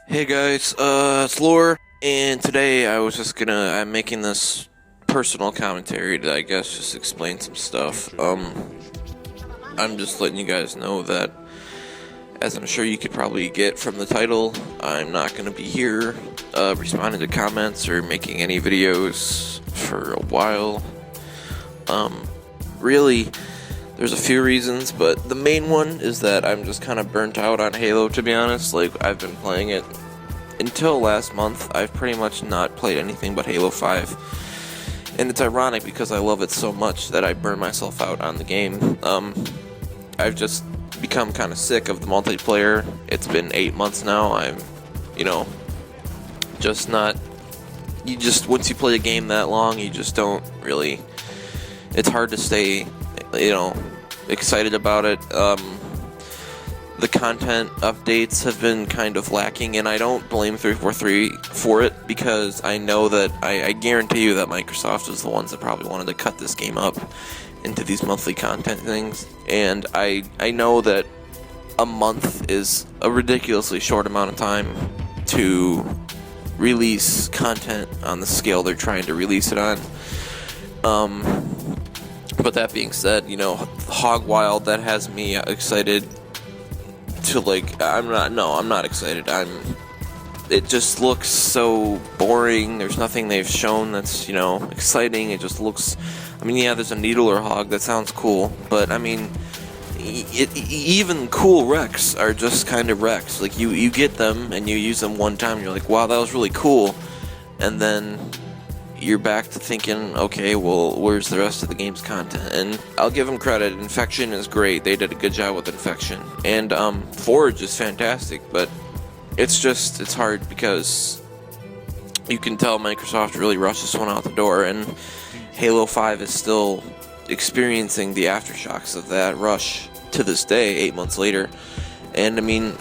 Hey guys, it's Lore, and today I'm making this personal commentary to, I guess, just explain some stuff. I'm just letting you guys know that, as I'm sure you could probably get from the title, I'm not gonna be here, responding to comments or making any videos for a while. Really, there's a few reasons, but the main one is that I'm just kind of burnt out on Halo, to be honest. Like, I've been playing it until last month. I've pretty much not played anything but Halo 5. And it's ironic because I love it so much that I burn myself out on the game. I've just become kind of sick of the multiplayer. It's been 8 months now. I'm, just not... once you play a game that long, you just don't really... It's hard to stay, excited about it. The content updates have been kind of lacking, and I don't blame 343 for it, because I know that, I guarantee you that Microsoft is the ones that probably wanted to cut this game up into these monthly content things, and I know that a month is a ridiculously short amount of time to release content on the scale they're trying to release it on. But that being said, Hog Wild, that has me excited to, I'm not excited. It just looks so boring. There's nothing they've shown that's, exciting. It just looks, there's a Needler Hog, that sounds cool, but, even cool wrecks are just kind of wrecks. Like, you get them, and you use them one time, and you're like, wow, that was really cool, and then you're back to thinking, okay, well, where's the rest of the game's content? And I'll give them credit. Infection is great. They did a good job with Infection. And Forge is fantastic, but it's hard because you can tell Microsoft really rushed this one out the door, and Halo 5 is still experiencing the aftershocks of that rush to this day, 8 months later. And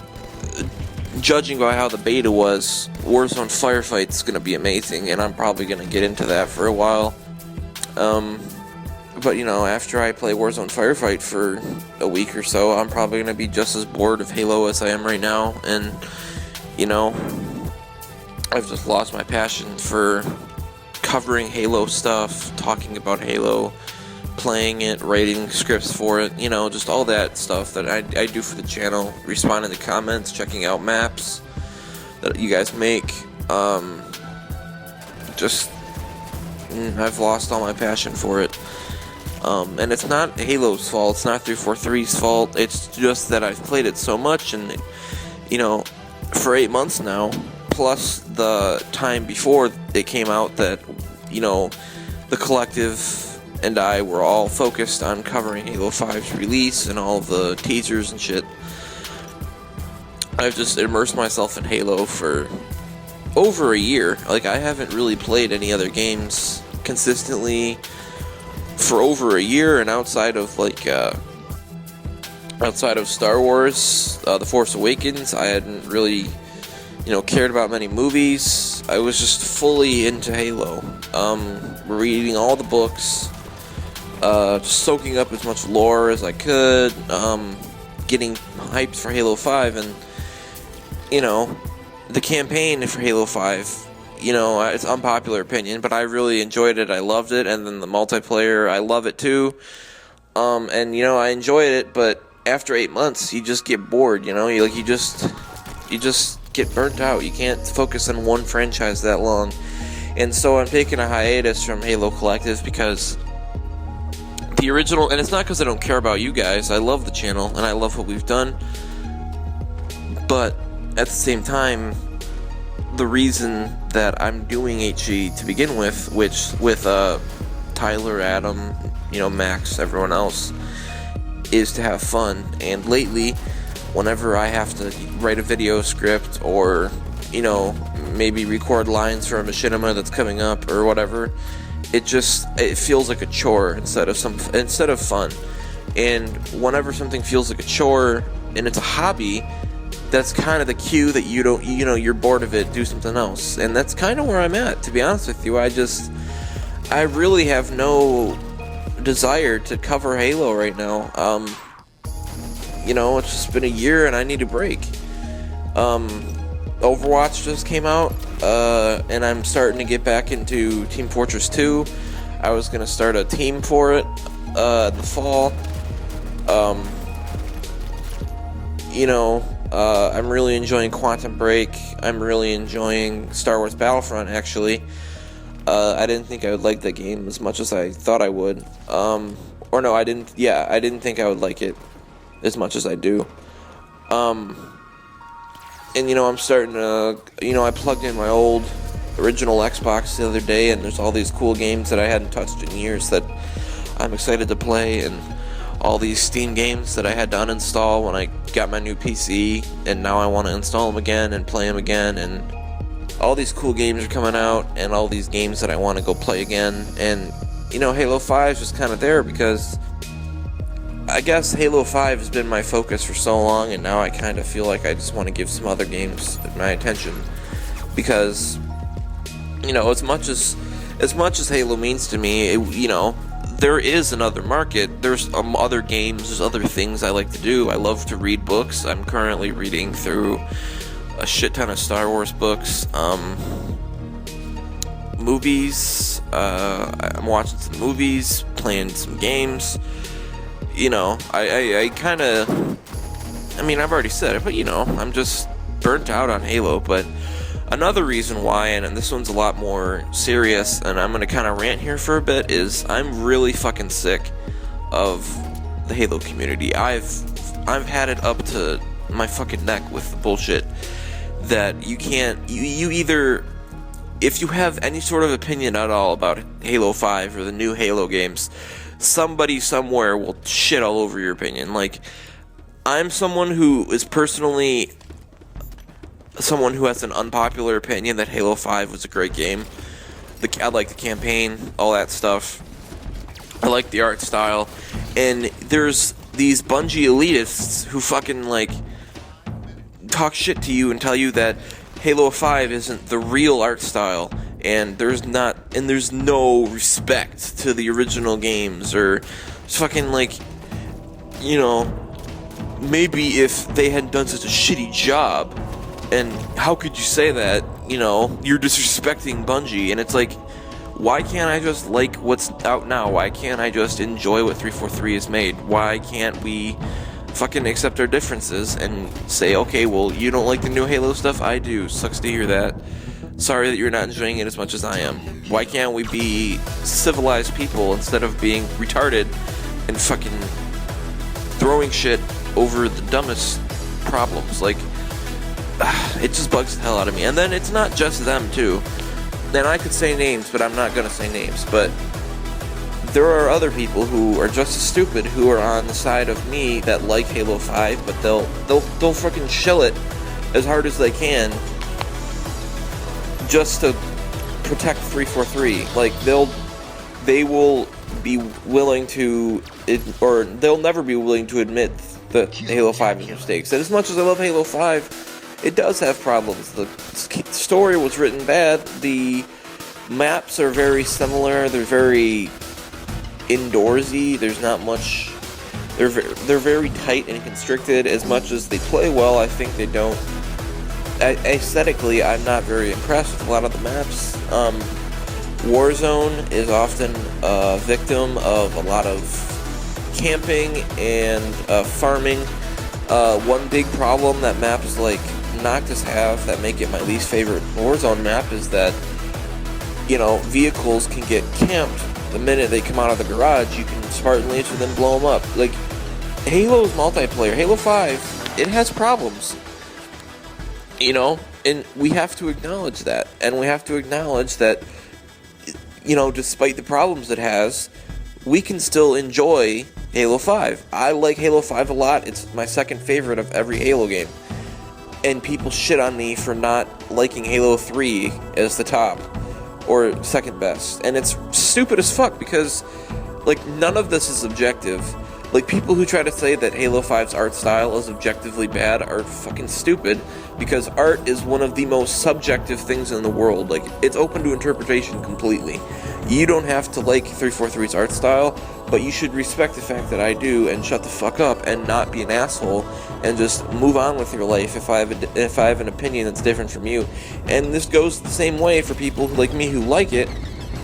judging by how the beta was, Warzone Firefight's going to be amazing, and I'm probably going to get into that for a while. But, after I play Warzone Firefight for a week or so, I'm probably going to be just as bored of Halo as I am right now, and, I've just lost my passion for covering Halo stuff, talking about Halo, playing it, writing scripts for it, just all that stuff that I do for the channel, responding to comments, checking out maps that you guys make. I've lost all my passion for it. And it's not Halo's fault, it's not 343's fault, it's just that I've played it so much, and, for 8 months now, plus the time before it came out that, the collective and I were all focused on covering Halo 5's release and all the teasers and shit. I've just immersed myself in Halo for over a year. Like, I haven't really played any other games consistently for over a year, and outside of Star Wars, The Force Awakens, I hadn't really, cared about many movies. I was just fully into Halo. Reading all the books, just soaking up as much lore as I could, getting hyped for Halo 5, and, the campaign for Halo 5, it's unpopular opinion, but I really enjoyed it, I loved it, and then the multiplayer, I love it too, and, I enjoyed it, but after 8 months, you just get bored, you just get burnt out. You can't focus on one franchise that long, and so I'm taking a hiatus from Halo Collective because the original, and it's not because I don't care about you guys, I love the channel, and I love what we've done, but at the same time, the reason that I'm doing HG to begin with, with Tyler, Adam, Maxx, everyone else, is to have fun, and lately, whenever I have to write a video script, or, maybe record lines for a machinima that's coming up, or whatever, it feels like a chore instead of fun. And whenever something feels like a chore and it's a hobby, that's kind of the cue that you're bored of it, do something else. And that's kind of where I'm at, to be honest with you. I really have no desire to cover Halo right now. It's just been a year and I need a break. Overwatch just came out, and I'm starting to get back into Team Fortress 2. I was going to start a team for it in the fall. I'm really enjoying Quantum Break. I'm really enjoying Star Wars Battlefront, actually. I didn't think I would like the game as much as I thought I would. I didn't think I would like it as much as I do. I'm starting to, I plugged in my old original Xbox the other day, and there's all these cool games that I hadn't touched in years that I'm excited to play, and all these Steam games that I had to uninstall when I got my new PC, and now I want to install them again and play them again, and all these cool games are coming out, and all these games that I want to go play again, and, Halo 5 is just kind of there because I guess Halo 5 has been my focus for so long, and now I kind of feel like I just want to give some other games my attention, because, as much as Halo means to me, there is another market. There's other games, there's other things I like to do. I love to read books. I'm currently reading through a shit ton of Star Wars books. Movies. I'm watching some movies, playing some games. I kind of, I've already said it, but I'm just burnt out on Halo. But another reason why, and this one's a lot more serious, and I'm going to kind of rant here for a bit, is I'm really fucking sick of the Halo community. I've had it up to my fucking neck with the bullshit that you either, if you have any sort of opinion at all about Halo 5 or the new Halo games, somebody somewhere will shit all over your opinion. Like, I'm someone who is personally someone who has an unpopular opinion that Halo 5 was a great game. I like the campaign, all that stuff. I like the art style. And there's these Bungie elitists who fucking, talk shit to you and tell you that Halo 5 isn't the real art style, and there's no respect to the original games, or it's fucking maybe if they hadn't done such a shitty job, and how could you say that, you're disrespecting Bungie, and it's like, why can't I just like what's out now? Why can't I just enjoy what 343 has made? Why can't we fucking accept our differences and say, okay, well, you don't like the new Halo stuff? I do. Sucks to hear that. Sorry that you're not enjoying it as much as I am. Why can't we be civilized people instead of being retarded and fucking throwing shit over the dumbest problems? It just bugs the hell out of me. And then it's not just them, too. Then I could say names, but I'm not gonna say names. But there are other people who are just as stupid who are on the side of me that like Halo 5, but they'll fucking shill it as hard as they can just to protect 343. They will be willing to, or they'll never be willing to admit that Halo 5 has mistakes. And as much as I love Halo 5, it does have problems. The story was written bad. The maps are very similar. They're very indoorsy. There's not much. They're very tight and constricted. As much as they play well, I think they don't. Aesthetically, I'm not very impressed with a lot of the maps. Warzone is often a victim of a lot of camping and farming. One big problem that maps like Noctis have that make it my least favorite Warzone map is that, vehicles can get camped the minute they come out of the garage. You can Spartan Laser them, blow them up. Halo's multiplayer, Halo 5, it has problems. And we have to acknowledge that. And we have to acknowledge that, despite the problems it has, we can still enjoy Halo 5. I like Halo 5 a lot. It's my second favorite of every Halo game. And people shit on me for not liking Halo 3 as the top or second best. And it's stupid as fuck because, none of this is objective. People who try to say that Halo 5's art style is objectively bad are fucking stupid, because art is one of the most subjective things in the world. It's open to interpretation completely. You don't have to like 343's art style, but you should respect the fact that I do, and shut the fuck up and not be an asshole and just move on with your life if I have an opinion that's different from you. And this goes the same way for people like me who like it,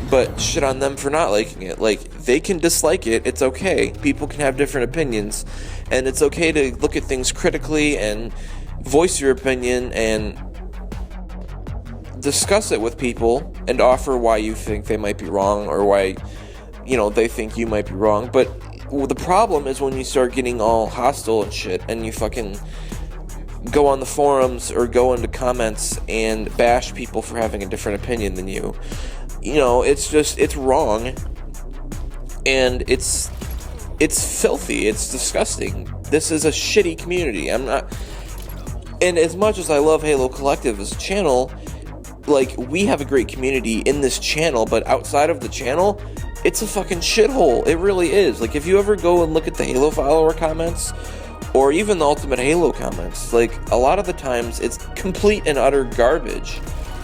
but shit on them for not liking it. Like, they can dislike it, it's okay. People can have different opinions, and it's okay to look at things critically and voice your opinion and discuss it with people and offer why you think they might be wrong, or why, they think you might be wrong. But the problem is when you start getting all hostile and shit, and you fucking go on the forums or go into comments and bash people for having a different opinion than you. It's wrong, and it's filthy, it's disgusting. This is a shitty community. And as much as I love Halo Collective as a channel, like, we have a great community in this channel, but outside of the channel, it's a fucking shithole. It really is. Like, if you ever go and look at the Halo follower comments, or even the Ultimate Halo comments, like, a lot of the times, it's complete and utter garbage.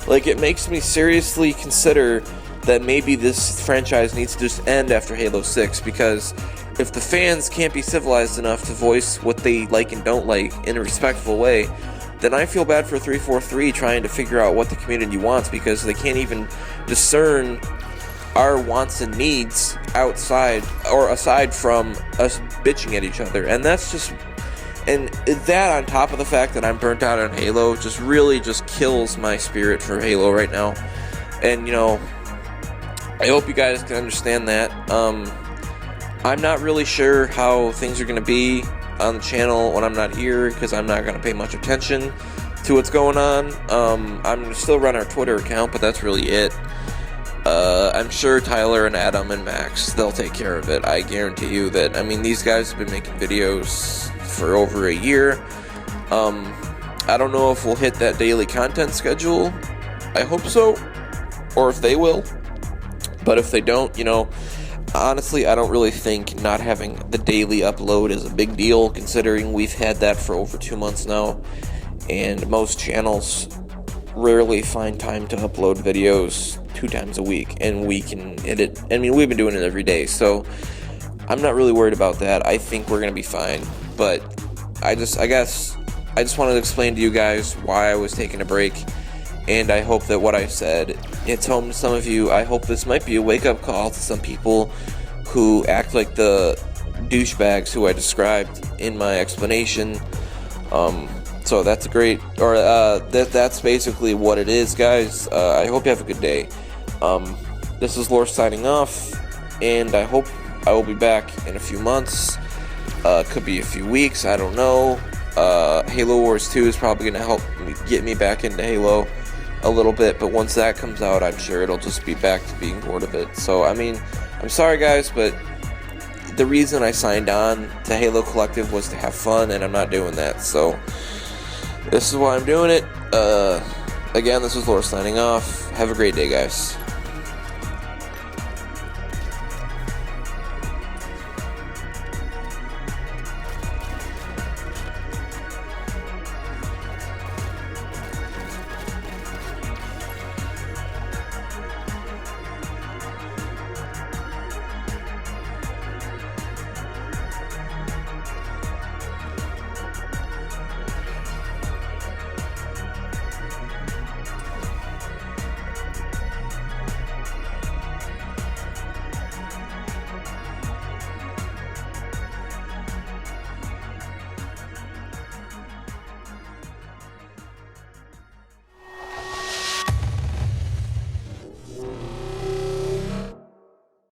Like, it makes me seriously consider that maybe this franchise needs to just end after Halo 6, because if the fans can't be civilized enough to voice what they like and don't like in a respectful way, then I feel bad for 343 trying to figure out what the community wants, because they can't even discern our wants and needs outside or aside from us bitching at each other. And that's just... And that, on top of the fact that I'm burnt out on Halo, just really just kills my spirit for Halo right now. And, I hope you guys can understand that. I'm not really sure how things are going to be on the channel when I'm not here, because I'm not going to pay much attention to what's going on. I'm going to still run our Twitter account, but that's really it. I'm sure Tyler and Adam and Maxx, they'll take care of it. I guarantee you that. I mean, these guys have been making videos for over a year. I don't know if we'll hit that daily content schedule. I hope so, or if they will. But if they don't, honestly, I don't really think not having the daily upload is a big deal, considering we've had that for over 2 months now, and most channels rarely find time to upload videos 2 times a week, and we can edit. I mean, we've been doing it every day, so I'm not really worried about that. I think we're going to be fine, but I guess I just wanted to explain to you guys why I was taking a break, and I hope that what I said hits home to some of you. I hope this might be a wake-up call to some people who act like the douchebags who I described in my explanation. So that's great, or that's basically what it is, guys. I hope you have a good day. This is Lore signing off, and I hope I will be back in a few months. Could be a few weeks, I don't know. Halo Wars 2 is probably going to help get me back into Halo a little bit, but once that comes out, I'm sure it'll just be back to being bored of it. So, I mean, I'm sorry, guys, but the reason I signed on to Halo Collective was to have fun, and I'm not doing that, so this is why I'm doing it. Again, this is Lore signing off. Have a great day, guys.